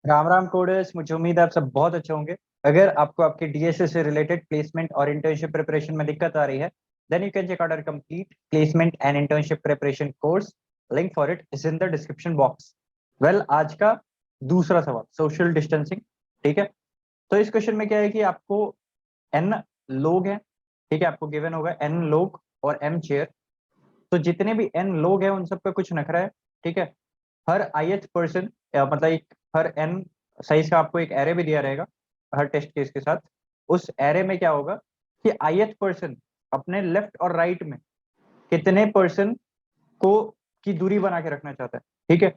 Ram Ram coders, मुझे उम्मीद है आप सब बहुत अच्छे होंगे। अगर आपको आपके डीएसए से रिलेटेड प्लेसमेंट और इंटर्नशिप प्रिपरेशन में दिक्कत आ रही है, then you can check out our complete placement and internship preparation course. Link for it is in the description box. Well, आज का दूसरा सवाल, सोशल डिस्टेंसिंग। ठीक है, तो इस क्वेश्चन में क्या है कि आपको एन लोग हैं, ठीक है, आपको गिवन होगा एन लोग और एम चेयर। तो जितने भी एन लोग हैं उन सबका कुछ नखरा है। ठीक है, हर ith पर्सन, मतलब एक हर एन साइज का आपको एक एरे भी दिया रहेगा हर टेस्ट केस के साथ। उस एरे में क्या होगा कि ith पर्सन अपने लेफ्ट और राइट में कितने पर्सन को की दूरी बना के रखना चाहता है। ठीक है,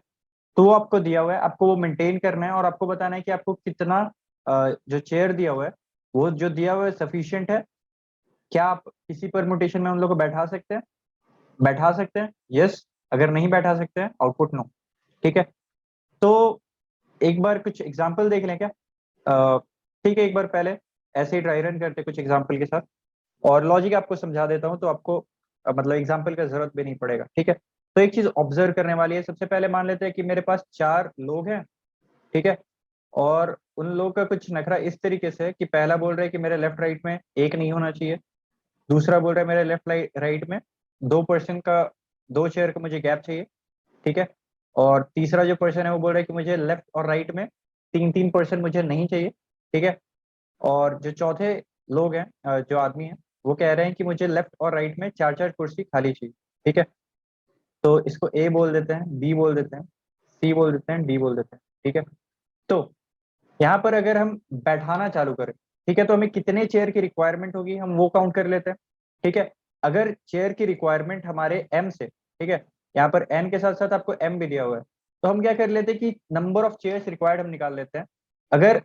तो वो आपको दिया हुआ है, आपको वो मेंटेन करना है और आपको बताना है कि आपको कितना जो चेयर दिया हुआ है वो जो दिया हुआ है सफिशियंट है। क्या आप किसी परमुटेशन में उन लोगों को बैठा सकते हैं यस, अगर नहीं बैठा सकते हैं आउटपुट नो। ठीक है, तो एक बार कुछ एग्जाम्पल देख लें क्या। अ, ठीक है, एक बार पहले ऐसे ही ड्राई रन करते कुछ एग्जाम्पल के साथ, और लॉजिक आपको समझा देता हूँ तो आपको मतलब एग्जाम्पल का जरूरत भी नहीं पड़ेगा। ठीक है, तो एक चीज ऑब्जर्व करने वाली है। सबसे पहले मान लेते हैं कि मेरे पास चार लोग हैं। ठीक है, और उन लोगों का कुछ नखरा इस तरीके से है कि पहला बोल रहा है कि मेरे लेफ्ट राइट में एक नहीं होना चाहिए। दूसरा बोल रहा है मेरे लेफ्ट राइट में 2% का, 2 चेयर का मुझे गैप चाहिए। ठीक है, और तीसरा जो पर्सन है वो बोल रहा है कि मुझे लेफ्ट और राइट में 3-3% मुझे नहीं चाहिए। ठीक है, और जो चौथे लोग हैं, जो आदमी हैं, वो कह रहे हैं कि मुझे लेफ्ट और राइट में 4-4 कुर्सी खाली चाहिए। ठीक है, तो इसको ए बोल देते हैं, बी बोल देते हैं, सी बोल देते हैं, डी बोल देते हैं। ठीक है, तो यहाँ पर अगर हम बैठाना चालू करें, ठीक है, तो हमें कितने चेयर की रिक्वायरमेंट होगी हम वो काउंट कर लेते हैं। ठीक है, अगर चेयर की रिक्वायरमेंट हमारे एम से, ठीक है, यहाँ पर एन के साथ साथ आपको एम भी दिया हुआ है, तो हम क्या कर लेते हैं कि नंबर ऑफ चेयर्स रिक्वायर्ड हम निकाल लेते हैं। अगर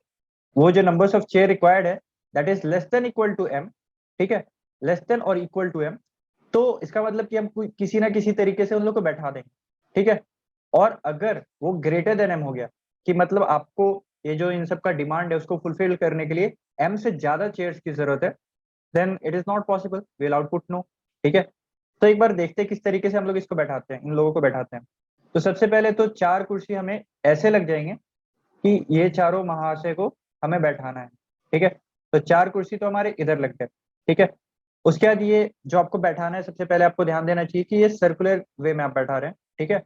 वो जो नंबर्स ऑफ चेयर रिक्वायर्ड है that is less than equal to M, ठीक है, लेस देन और इक्वल टू एम, तो इसका मतलब कि हम किसी ना किसी तरीके से उन लोग को बैठा देंगे। ठीक है, और अगर वो ग्रेटर देन एम हो गया, कि मतलब आपको ये जो इन सब का डिमांड है उसको फुलफिल करने के लिए एम से ज्यादा चेयर्स की जरूरत है, then it is not possible, will output no. ठीक है, तो एक बार देखते हैं किस तरीके से हम लोग इसको बैठाते हैं, इन लोगों को बैठाते हैं। तो सबसे पहले तो चार कुर्सी हमें ऐसे लग जाएंगे कि ये चारों महाशय को हमें बैठाना है। ठीक है, तो चार कुर्सी तो हमारे इधर लग गए। ठीक है, उसके बाद ये जो आपको बैठाना है, सबसे पहले आपको ध्यान देना चाहिए कि ये सर्कुलर वे में आप बैठा रहे हैं। ठीक है,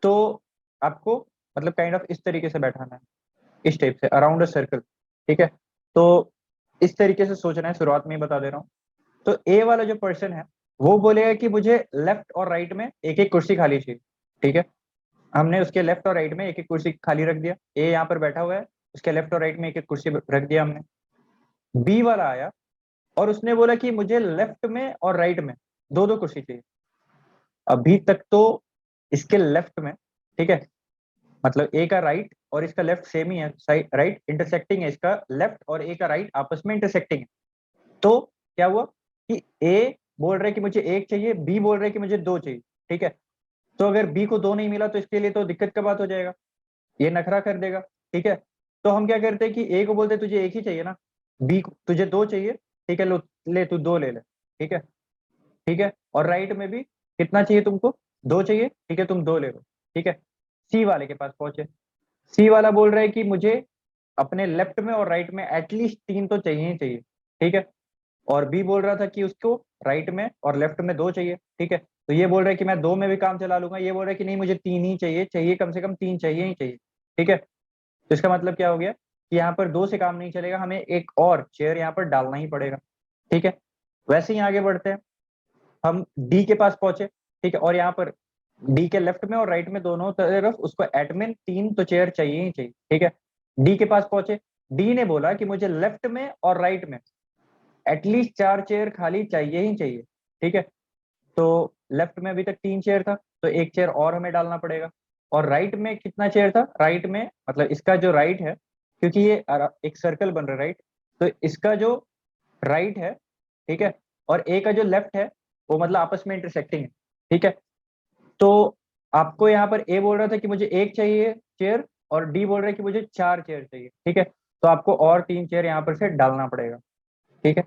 तो आपको मतलब काइंड ऑफ इस तरीके से बैठाना है, इस टाइप से अराउंड अ सर्कल। ठीक है, तो इस तरीके से सोचना है, शुरुआत में ही बता दे रहा हूँ। तो ए वाला जो पर्सन है वो बोलेगा कि मुझे लेफ्ट और राइट में एक एक कुर्सी खाली चाहिए। ठीक है, हमने उसके लेफ्ट और राइट में एक एक कुर्सी खाली रख दिया, ए यहाँ पर बैठा हुआ है, उसके लेफ्ट और राइट में एक एक कुर्सी रख दिया हमने। बी वाला आया और उसने बोला कि मुझे लेफ्ट में और राइट में दो दो कुर्सी चाहिए। अभी तक तो इसके लेफ्ट में, ठीक है, मतलब ए का राइट और इसका लेफ्ट सेम ही है, साइड राइट इंटरसेक्टिंग है, इसका लेफ्ट और ए का राइट आपस में इंटरसेक्टिंग है। तो क्या हुआ कि ए बोल रहा है कि मुझे एक चाहिए, बी बोल रहा है कि मुझे दो चाहिए। ठीक है, तो अगर बी को दो नहीं मिला तो इसके लिए तो दिक्कत का बात हो जाएगा, ये नखरा कर देगा। ठीक है, तो हम क्या करते हैं कि ए को बोलते हैं तुझे एक ही चाहिए ना, बी को तुझे दो चाहिए, ठीक है, लो ले तू दो ले ले। ठीक है, ठीक है, और राइट में भी कितना चाहिए तुमको, दो चाहिए, ठीक है, तुम दो ले लो। ठीक है, सी वाले के पास पहुंचे, सी वाला बोल रहा है कि मुझे अपने लेफ्ट में और राइट में एटलीस्ट तीन तो चाहिए ही चाहिए। ठीक है, और बी बोल रहा था कि उसको राइट में और लेफ्ट में दो चाहिए। ठीक है, तो ये बोल रहा है कि मैं दो में भी काम चला लूंगा, ये बोल रहा है कि नहीं मुझे तीन ही चाहिए, चाहिए कम से कम तीन चाहिए ही चाहिए। ठीक है, तो इसका मतलब क्या हो गया कि यहाँ पर दो से काम नहीं चलेगा, हमें एक और चेयर यहाँ पर डालना ही पड़ेगा। ठीक है, वैसे ही आगे बढ़ते हैं, हम डी के पास पहुंचे। ठीक है, और यहाँ पर डी के लेफ्ट में और राइट में दोनों तरफ उसको एडमिन तीन तो चेयर चाहिए ही चाहिए। ठीक है, डी के पास पहुंचे, डी ने बोला कि मुझे लेफ्ट में और राइट में एटलीस्ट चार चेयर खाली चाहिए ही चाहिए। ठीक है, तो लेफ्ट में अभी तक तीन चेयर था, तो एक चेयर और हमें डालना पड़ेगा। और राइट में कितना चेयर था, राइट में मतलब इसका जो राइट है, क्योंकि ये एक सर्कल बन रहा है राइट, तो इसका जो राइट है, ठीक है, और ए का जो लेफ्ट है वो मतलब आपस में इंटरसेक्टिंग है। ठीक है, तो आपको यहाँ पर ए बोल रहा था कि मुझे एक चाहिए चेयर, और डी बोल रहा है कि मुझे चार चेयर चाहिए। ठीक है, तो आपको और तीन चेयर यहाँ पर से डालना पड़ेगा। ठीक है,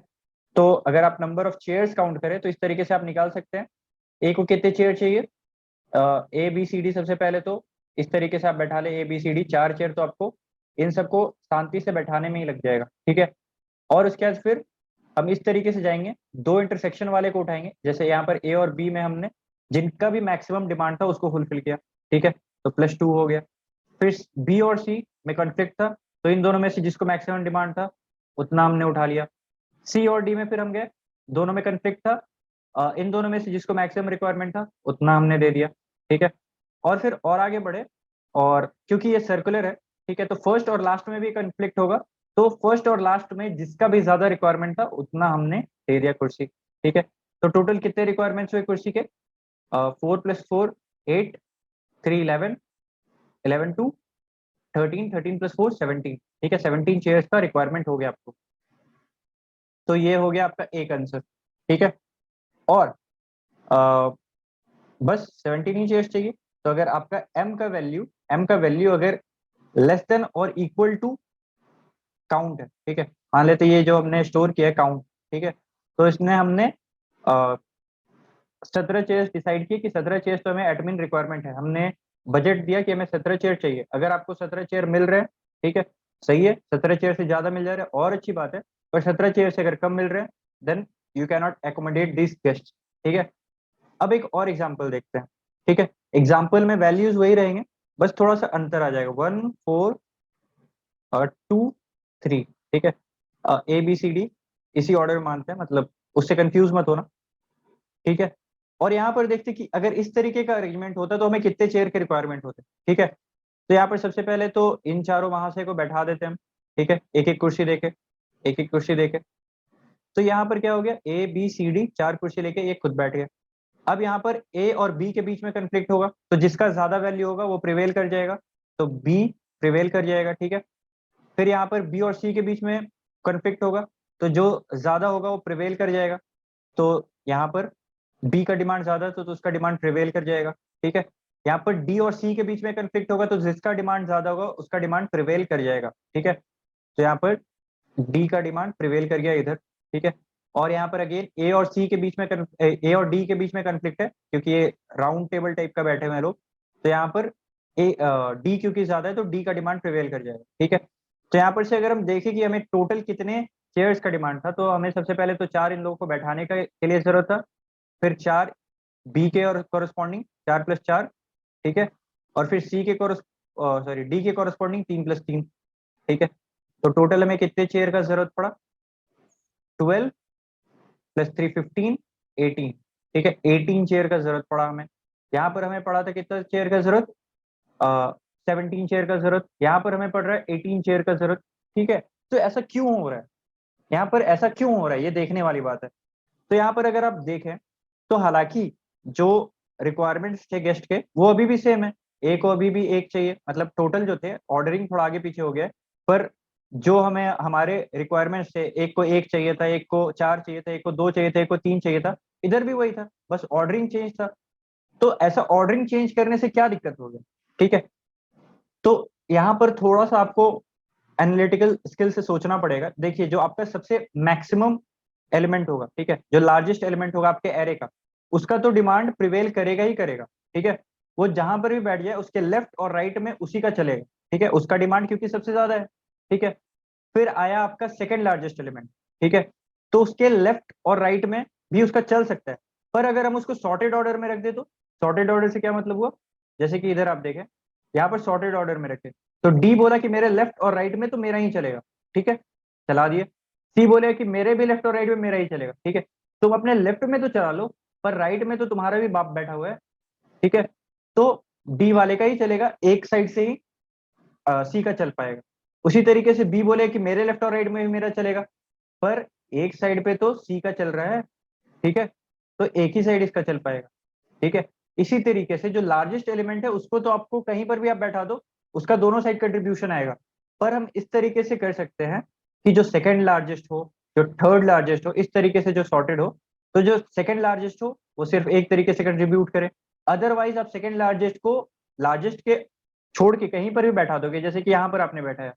तो अगर आप नंबर ऑफ चेयर्स काउंट करें तो इस तरीके से आप निकाल सकते हैं, ए को कितने चेयर चाहिए, ए बी सी डी, सबसे पहले तो इस तरीके से आप बैठा ले ए बी सी डी, चार चेयर तो आपको इन सबको शांति से बैठाने में ही लग जाएगा, ठीक है। और उसके बाद फिर हम इस तरीके से जाएंगे, दो इंटरसेक्शन वाले को उठाएंगे, जैसे यहाँ पर ए और बी में हमने जिनका भी मैक्सिमम डिमांड था उसको फुलफिल किया, ठीक है, तो +2 हो गया। फिर बी और सी में कॉन्फ्लिक्ट था, तो इन दोनों में से जिसको मैक्सिमम डिमांड था उतना हमने उठा लिया। सी और डी में फिर हम गए, दोनों में कॉन्फ्लिक्ट था, इन दोनों में से जिसको मैक्सिमम रिक्वायरमेंट था उतना हमने दे दिया, ठीक है। और फिर और आगे बढ़े, और क्योंकि ये सर्कुलर है, ठीक है, तो फर्स्ट और लास्ट में भी कॉन्फ्लिक्ट होगा, तो फर्स्ट और लास्ट में जिसका भी ज्यादा रिक्वायरमेंट था उतना हमने दे दिया कुर्सी, ठीक है। तो टोटल कितने रिक्वायरमेंट्स हुए कुर्सी के? 4 + 4 8, 3 11, 11 2 13, 13 + 4 17, ठीक है, 17 चेयर्स का रिक्वायरमेंट हो गया आपको। तो ये हो गया आपका एक आंसर, ठीक है। और बस 17 ही चेयर्स चाहिए, तो अगर आपका m का वैल्यू अगर लेस देन और इक्वल टू काउंट है, ठीक है, मान लेते ये जो हमने स्टोर किया है काउंट, ठीक है, तो इसने हमने 17 चेयर्स डिसाइड किए कि 17 चेयर्स तो हमें एडमिन रिक्वायरमेंट है, हमने बजट दिया कि हमें 17 चेयर चाहिए। अगर आपको 17 चेयर मिल रहे हैं, ठीक है, सही है, 17 चेयर से ज्यादा मिल जा रहे हैं और अच्छी बात है, पर 17 चेयर से अगर कम मिल रहे हैं then you can not accommodate this guest, ठीक है। अब एक और एग्जाम्पल देखते हैं, ठीक है। एग्जाम्पल में वैल्यूज वही रहेंगे, बस थोड़ा सा अंतर आ जाएगा, 1 4 2 3, ठीक है, ABCD इसी ऑर्डर में मानते हैं, मतलब उससे कंफ्यूज मत होना, ठीक है। और यहाँ पर देखते कि अगर इस तरीके का अरेंजमेंट होता तो हमें कितने चेयर के रिक्वायरमेंट होते, ठीक है। तो यहाँ पर सबसे पहले तो इन चारों महाशय को बैठा देते हैं हम, ठीक है, एक एक कुर्सी देके, एक एक कुर्सी देके। तो यहाँ पर क्या हो गया, ABCD 4 कुर्सी लेके ये खुद बैठ गया। अब यहाँ पर ए और बी के बीच में कंफ्लिक्ट होगा, तो जिसका ज्यादा वैल्यू होगा वो प्रिवेल कर जाएगा, तो बी प्रिवेल कर जाएगा, ठीक है। फिर यहाँ पर बी और सी के बीच में कंफ्लिक्ट होगा, तो जो ज्यादा होगा वो प्रिवेल कर जाएगा, तो यहाँ पर बी का डिमांड ज्यादा है तो उसका डिमांड प्रिवेल कर जाएगा, ठीक है। यहाँ पर डी और सी के बीच में कंफ्लिक्ट होगा, तो जिसका डिमांड ज्यादा होगा उसका डिमांड प्रिवेल कर जाएगा, ठीक है। तो यहाँ पर डी का डिमांड प्रिवेल कर गया इधर, ठीक है। और यहाँ पर अगेन ए और सी के बीच में ए और डी के बीच में कंफ्लिक्ट है, क्योंकि ये राउंड टेबल टाइप का बैठे हुए हैं लोग, तो यहाँ पर ए डी क्योंकि ज्यादा है तो डी का डिमांड प्रिवेल कर जाएगा, ठीक है। तो यहाँ पर से अगर हम देखें कि हमें टोटल कितने चेयर्स का डिमांड था, तो हमें सबसे पहले तो 4 इन लोगों को बैठाने के लिए जरूरत था, फिर 4 बी के और कोरस्पॉन्डिंग 4 + 4, ठीक है, और फिर सी के डी के कोरस्पॉन्डिंग 3 + 3, ठीक है। तो टोटल हमें कितने चेयर का जरूरत पड़ा? 12 + 3 15, 18, ठीक है, 18 चेयर का जरूरत पड़ा हमें। यहाँ पर हमें पड़ा था कितना चेयर का जरूरत? 17 चेयर का जरूरत। यहाँ पर हमें पड़ रहा है 18 चेयर का जरूरत, ठीक है। तो ऐसा क्यों हो रहा है, यहाँ पर ऐसा क्यों हो रहा है, ये देखने वाली बात है। तो यहाँ पर अगर आप देखें तो हालांकि जो रिक्वायरमेंट्स थे गेस्ट के वो अभी भी सेम है, ए को अभी भी एक चाहिए, मतलब टोटल जो थे ऑर्डरिंग थोड़ा आगे पीछे हो गया है, पर जो हमें हमारे रिक्वायरमेंट्स थे, एक को एक चाहिए था, एक को 4 चाहिए था, एक को 2 चाहिए था, एक को 3 चाहिए था, इधर भी वही था, बस ऑर्डरिंग चेंज था। तो ऐसा ऑर्डरिंग चेंज करने से क्या दिक्कत हो गई, ठीक है। तो यहाँ पर थोड़ा सा आपको एनालिटिकल स्किल से सोचना पड़ेगा। देखिए जो आपका सबसे मैक्सिमम एलिमेंट होगा, ठीक है, जो लार्जेस्ट एलिमेंट होगा आपके एरे का, उसका तो डिमांड प्रिवेल करेगा ही करेगा, ठीक है। वो जहां पर भी बैठ जाए उसके लेफ्ट और राइट में उसी का चलेगा, ठीक है, उसका डिमांड क्योंकि सबसे ज्यादा है, ठीक है। फिर आया आपका सेकंड लार्जेस्ट एलिमेंट, ठीक है, तो उसके लेफ्ट और राइट में भी उसका चल सकता है, पर अगर हम उसको सॉर्टेड ऑर्डर में रख दे तो सॉर्टेड ऑर्डर से क्या मतलब हुआ, जैसे कि इधर आप देखें, यहाँ पर सॉर्टेड ऑर्डर में रखे, तो डी बोला कि मेरे लेफ्ट और राइट में तो मेरा ही चलेगा, ठीक है, चला दिए। सी बोले कि मेरे भी लेफ्ट और राइट में मेरा ही चलेगा, ठीक है, तुम अपने लेफ्ट में तो चला लो, पर राइट में तो तुम्हारा भी बाप बैठा हुआ है, ठीक है, तो डी वाले का ही चलेगा, एक साइड से ही सी का चल पाएगा। उसी तरीके से बी बोले कि मेरे लेफ्ट और राइट में भी मेरा चलेगा, पर एक साइड पे तो सी का चल रहा है, ठीक है, तो एक ही साइड इसका चल पाएगा, ठीक है। इसी तरीके से जो लार्जेस्ट एलिमेंट है उसको तो आपको कहीं पर भी आप बैठा दो, उसका दोनों साइड कंट्रीब्यूशन आएगा, पर हम इस तरीके से कर सकते हैं कि जो सेकंड लार्जेस्ट हो, जो थर्ड लार्जेस्ट हो, इस तरीके से जो सॉर्टेड हो, तो जो सेकंड लार्जेस्ट हो वो सिर्फ एक तरीके से कंट्रीब्यूट करे, अदरवाइज आप सेकंड लार्जेस्ट को लार्जेस्ट के छोड़ के कहीं पर भी बैठा दोगे, जैसे कि यहाँ पर आपने बैठाया,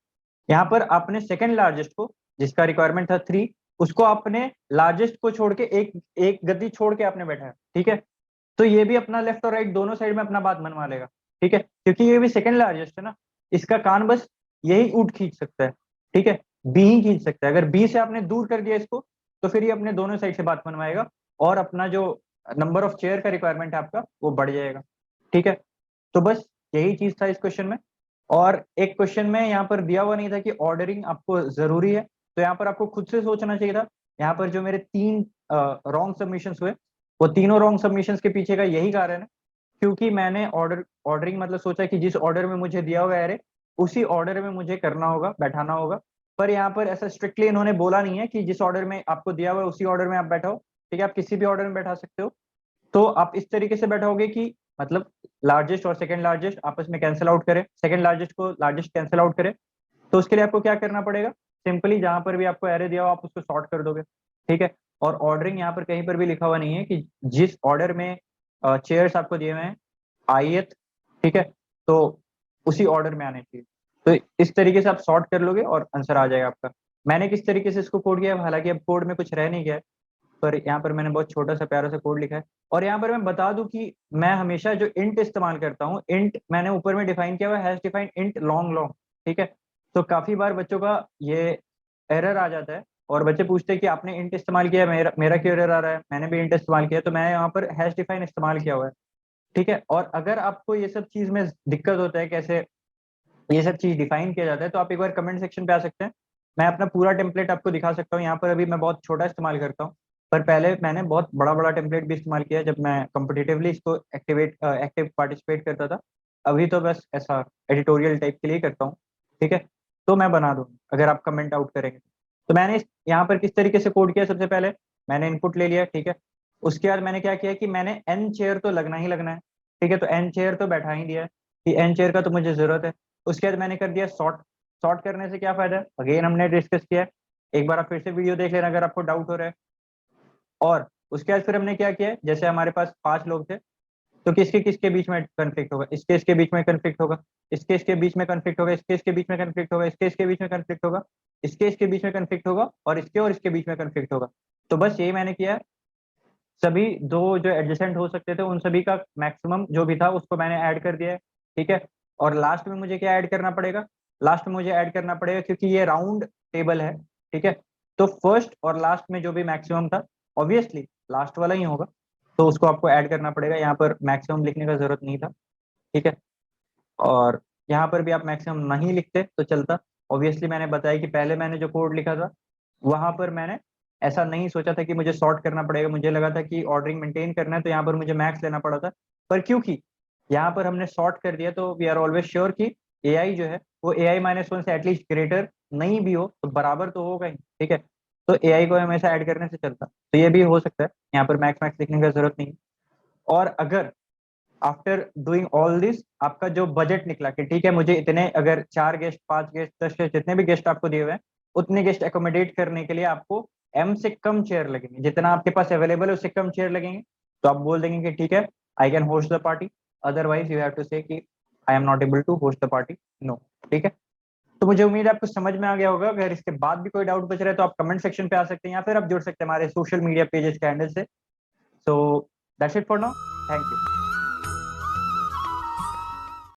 यहाँ पर आपने सेकंड लार्जेस्ट को जिसका रिक्वायरमेंट था 3, उसको आपने लार्जेस्ट को छोड़ के एक एक गद्दी छोड़ के आपने बैठाया, ठीक है, तो ये भी अपना लेफ्ट और राइट दोनों साइड में अपना बात मनवा लेगा, ठीक है, क्योंकि ये भी सेकंड लार्जेस्ट है ना, इसका कान बस यही ऊट खींच सकता है, ठीक है, बी ही खींच सकता है। अगर बी से आपने दूर कर दिया इसको, तो फिर ये अपने दोनों साइड से बात मनवाएगा और अपना जो नंबर ऑफ चेयर का रिक्वायरमेंट है आपका वो बढ़ जाएगा, ठीक है। तो बस यही चीज था इस क्वेश्चन में। और एक क्वेश्चन में यहाँ पर दिया हुआ नहीं था कि ऑर्डरिंग आपको जरूरी है, तो यहाँ पर आपको खुद से सोचना चाहिए था। यहाँ पर जो मेरे 3 रॉन्ग सबमिशंस हुए, वो तीनों रॉन्ग सबमिशंस के पीछे का यही कारण है, क्योंकि मैंने ऑर्डरिंग मतलब सोचा कि जिस ऑर्डर में मुझे दिया हुआ है उसी ऑर्डर में मुझे करना होगा, बैठाना होगा। पर यहाँ पर ऐसा स्ट्रिक्टली इन्होंने बोला नहीं है कि जिस ऑर्डर में आपको दिया हुआ है उसी ऑर्डर में आप बैठाओ, ठीक है, आप किसी भी ऑर्डर में बैठा सकते हो। तो आप इस तरीके से बैठाओगे कि मतलब लार्जेस्ट और सेकंड लार्जेस्ट आपस में कैंसिल आउट करे, सेकंड लार्जेस्ट को लार्जेस्ट कैंसिल आउट करे। तो उसके लिए आपको क्या करना पड़ेगा, सिंपली जहां पर भी आपको एरे दिया हो आप उसको सॉर्ट कर दोगे, ठीक है। और ऑर्डरिंग यहाँ पर कहीं पर भी लिखा हुआ नहीं है कि जिस ऑर्डर में चेयर्स आपको दिए हुए हैं आईएथ, ठीक है, तो उसी ऑर्डर में आने चाहिए। तो इस तरीके से आप सॉर्ट कर लोगे और आंसर आ जाएगा आपका। मैंने किस तरीके से इसको कोड किया है, हालांकि अब कोड में कुछ रह नहीं गया है, पर यहाँ पर मैंने बहुत छोटा सा प्यारा सा कोड लिखा है। और यहाँ पर मैं बता दूं कि मैं हमेशा जो इंट इस्तेमाल करता हूँ, इंट मैंने ऊपर में डिफाइन किया हुआ है, hash define int long long, ठीक है। तो काफी बार बच्चों का ये एरर आ जाता है और बच्चे पूछते हैं कि आपने इंट इस्तेमाल किया, मेरा मेरा क्यों एरर आ रहा है, मैंने भी इंट इस्तेमाल किया। तो मैं यहाँ पर हैश डिफाइन इस्तेमाल किया हुआ है, ठीक है। और अगर आपको ये सब चीज में दिक्कत होता है कैसे ये सब चीज डिफाइन किया जाता है, तो आप एक बार कमेंट सेक्शन पे आ सकते हैं, मैं अपना पूरा टेम्पलेट आपको दिखा सकता हूँ। यहाँ पर अभी मैं बहुत छोटा इस्तेमाल करता हूँ, पर पहले मैंने बहुत बड़ा बड़ा टेम्पलेट भी इस्तेमाल किया जब मैं कम्पिटिटिवली इसको एक्टिव पार्टिसिपेट करता था। अभी तो बस ऐसा एडिटोरियल टाइप के लिए करता हूँ, ठीक है। तो मैं बना दूँ अगर आप कमेंट आउट करेंगे। तो मैंने यहाँ पर किस तरीके से कोड किया, सबसे पहले मैंने इनपुट ले लिया, ठीक है। उसके बाद मैंने क्या किया कि मैंने एन चेयर तो लगना ही लगना है, ठीक है, तो एन चेयर तो बैठा ही दिया है कि एन चेयर का तो मुझे जरूरत है। उसके बाद मैंने कर दिया सॉर्ट। सॉर्ट करने से क्या फायदा है, अगेन हमने डिस्कस किया है, एक बार आप फिर से वीडियो देख लेना अगर आपको डाउट हो रहा है। और उसके बाद फिर हमने क्या किया है, जैसे हमारे पास 5 लोग थे, तो किसके किसके बीच में कन्फ्लिक्ट होगा, इसके इसके बीच में कन्फ्लिक्ट होगा, इसके इसके बीच में कन्फ्लिक्ट होगा, इसके इसके बीच में कन्फ्लिक्ट होगा, इसके इसके बीच में कन्फ्लिक्ट होगा, इसके इसके बीच में कन्फ्लिक्ट होगा, और इसके बीच में कन्फ्लिक्ट होगा। तो बस यही मैंने किया है। सभी दो जो एडजेसेंट हो सकते थे उन सभी का मैक्सिमम जो भी था उसको मैंने ऐड कर दिया है, ठीक है। और लास्ट में मुझे क्या ऐड करना पड़ेगा, लास्ट में मुझे ऐड करना पड़ेगा क्योंकि ये राउंड टेबल है, ठीक है। तो फर्स्ट और लास्ट में जो भी मैक्सिमम था, ऑब्वियसली लास्ट वाला ही होगा, तो उसको आपको ऐड करना पड़ेगा। यहाँ पर मैक्सिमम लिखने का जरूरत नहीं था, ठीक है। और यहाँ पर भी आप मैक्सिमम नहीं लिखते तो चलता। ऑब्वियसली मैंने बताया कि पहले मैंने जो कोड लिखा था वहां पर मैंने ऐसा नहीं सोचा था कि मुझे सॉर्ट करना पड़ेगा, मुझे लगा था कि ऑर्डरिंग मेंटेन करना है तो यहाँ पर मुझे मैक्स लेना पड़ा था। पर क्योंकि यहाँ पर हमने सॉर्ट कर दिया तो वी आर ऑलवेज श्योर कि एआई जो है वो AI-1 से एटलीस्ट ग्रेटर नहीं भी हो तो बराबर तो होगा ही, ठीक है। तो एआई को हमेशा ऐड करने से चलता, तो ये भी हो सकता है, यहाँ पर मैक्स मैक्स लिखने का जरूरत नहीं। और अगर आफ्टर डूइंग ऑल दिस आपका जो बजट निकला कि ठीक है मुझे इतने, अगर 4 गेस्ट 5 गेस्ट 10 गेस्ट जितने भी गेस्ट आपको दिए हुए हैं उतने गेस्ट एकोमोडेट करने के लिए आपको एम से कम चेयर लगेंगे, जितना आपके पास अवेलेबल है उससे कम चेयर लगेंगे। तो आप बोल देंगे कि ठीक है I can host the party, otherwise you have to say कि I am not able to host the party, no, ठीक है। तो मुझे उम्मीद है आपको समझ में आ गया होगा। अगर इसके बाद भी कोई डाउट बच रहा है तो आप कमेंट सेक्शन पे आ सकते हैं या फिर आप जुड़ सकते हैं हमारे सोशल मीडिया पेजेस के हैंडल से। So that's it for now, thank you.